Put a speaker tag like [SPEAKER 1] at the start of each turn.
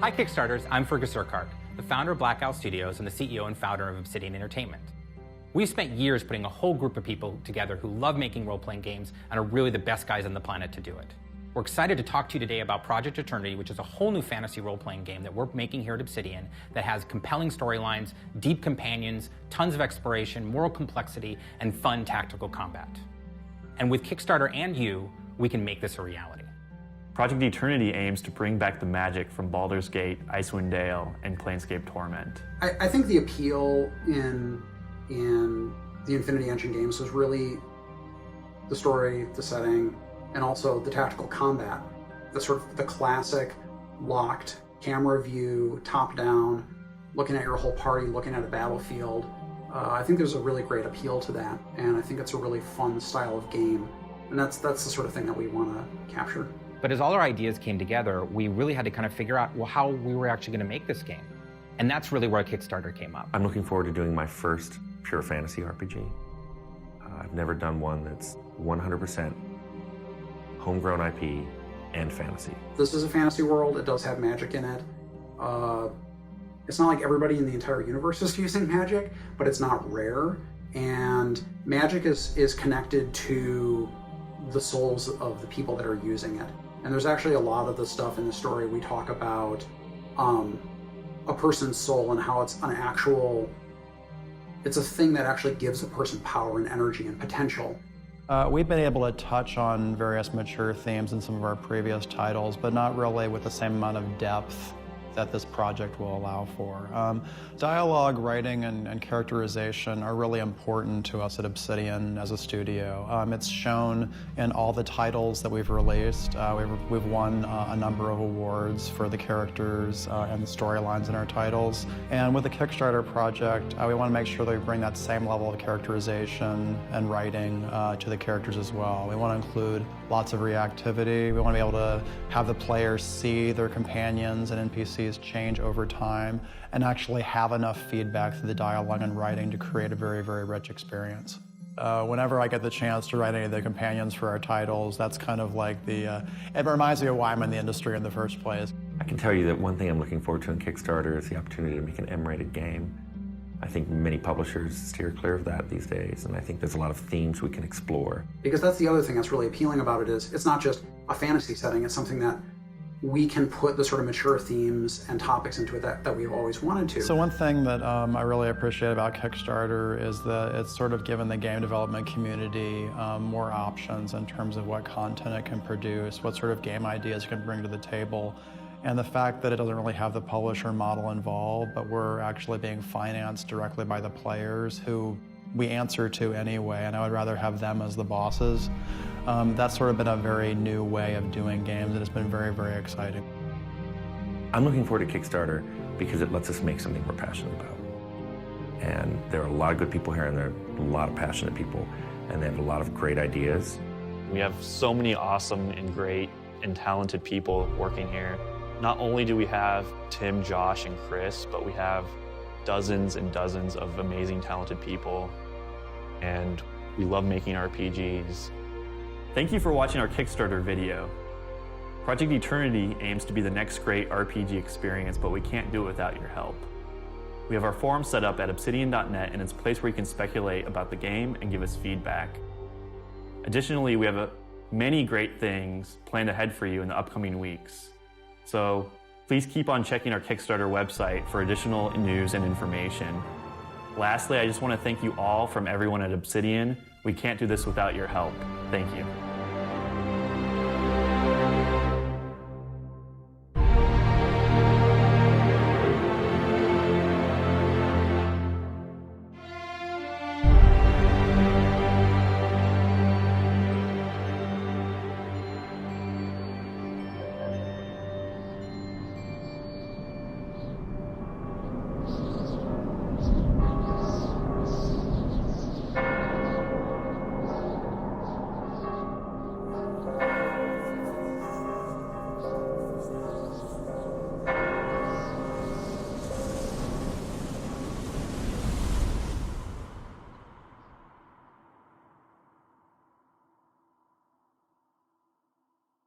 [SPEAKER 1] Hi Kickstarters, I'm Fergus Urquhart, the founder of Blackout Studios and the CEO and founder of Obsidian Entertainment. We've spent years putting a whole group of people together who love making role-playing games and are really the best guys on the planet to do it. We're excited to talk to you today about Project Eternity, which is a whole new fantasy role-playing game that we're making here at Obsidian that has compelling storylines, deep companions, tons of exploration, moral complexity, and fun tactical combat. And with Kickstarter and you, we can make this a reality.
[SPEAKER 2] Project Eternity aims to bring back the magic from Baldur's Gate, Icewind Dale, and Planescape Torment.
[SPEAKER 3] I think the appeal in the Infinity Engine games was really the story, the setting, and also the tactical combat. The sort of the classic locked camera view, top-down, looking at your whole party, looking at a battlefield. I think there's a really great appeal to that, and I think it's a really fun style of game. And that's the sort of thing that we want to capture.
[SPEAKER 1] But as all our ideas came together, we really had to kind of figure out, well, how we were actually going to make this game. And that's really where Kickstarter came up.
[SPEAKER 4] I'm looking forward to doing my first pure fantasy RPG. I've never done one that's 100% homegrown IP and fantasy.
[SPEAKER 3] This is a fantasy world. It does have magic in it. It's not like everybody in the entire universe is using magic, but it's not rare. And magic is connected to the souls of the people that are using it. And there's actually a lot of the stuff in the story we talk about a person's soul and how it's it's a thing that actually gives a person power and energy and potential.
[SPEAKER 5] We've been able to touch on various mature themes in some of our previous titles, but not really with the same amount of depth that this project will allow for. Dialogue, writing, and characterization are really important to us at Obsidian as a studio. It's shown in all the titles that we've released. We've won a number of awards for the characters and the storylines in our titles. And with the Kickstarter project, we want to make sure that we bring that same level of characterization and writing to the characters as well. We want to include lots of reactivity. We want to be able to have the players see their companions and NPCs change over time and actually have enough feedback through the dialogue and writing to create a very, very rich experience. Whenever I get the chance to write any of the companions for our titles, that's kind of like it reminds me of why I'm in the industry in the first place.
[SPEAKER 4] I can tell you that one thing I'm looking forward to in Kickstarter is the opportunity to make an M-rated game. I think many publishers steer clear of that these days, and I think there's a lot of themes we can explore.
[SPEAKER 3] Because that's the other thing that's really appealing about it is it's not just a fantasy setting, it's something that we can put the sort of mature themes and topics into it that we've always wanted to.
[SPEAKER 5] So one thing that I really appreciate about Kickstarter is that it's sort of given the game development community more options in terms of what content it can produce, what sort of game ideas it can bring to the table, and the fact that it doesn't really have the publisher model involved, but we're actually being financed directly by the players who we answer to anyway, and I would rather have them as the bosses. That's sort of been a very new way of doing games, and it's been very, very exciting.
[SPEAKER 4] I'm looking forward to Kickstarter because it lets us make something we're passionate about. And there are a lot of good people here, and there are a lot of passionate people, and they have a lot of great ideas.
[SPEAKER 2] We have so many awesome and great and talented people working here. Not only do we have Tim, Josh, and Chris, but we have dozens and dozens of amazing, talented people, and we love making RPGs. Thank you for watching our Kickstarter video. Project Eternity aims to be the next great RPG experience, but we can't do it without your help. We have our forum set up at obsidian.net, and it's a place where you can speculate about the game and give us feedback. Additionally, we have many great things planned ahead for you in the upcoming weeks. So please keep on checking our Kickstarter website for additional news and information. Lastly, I just want to thank you all from everyone at Obsidian. We can't do this without your help. Thank you.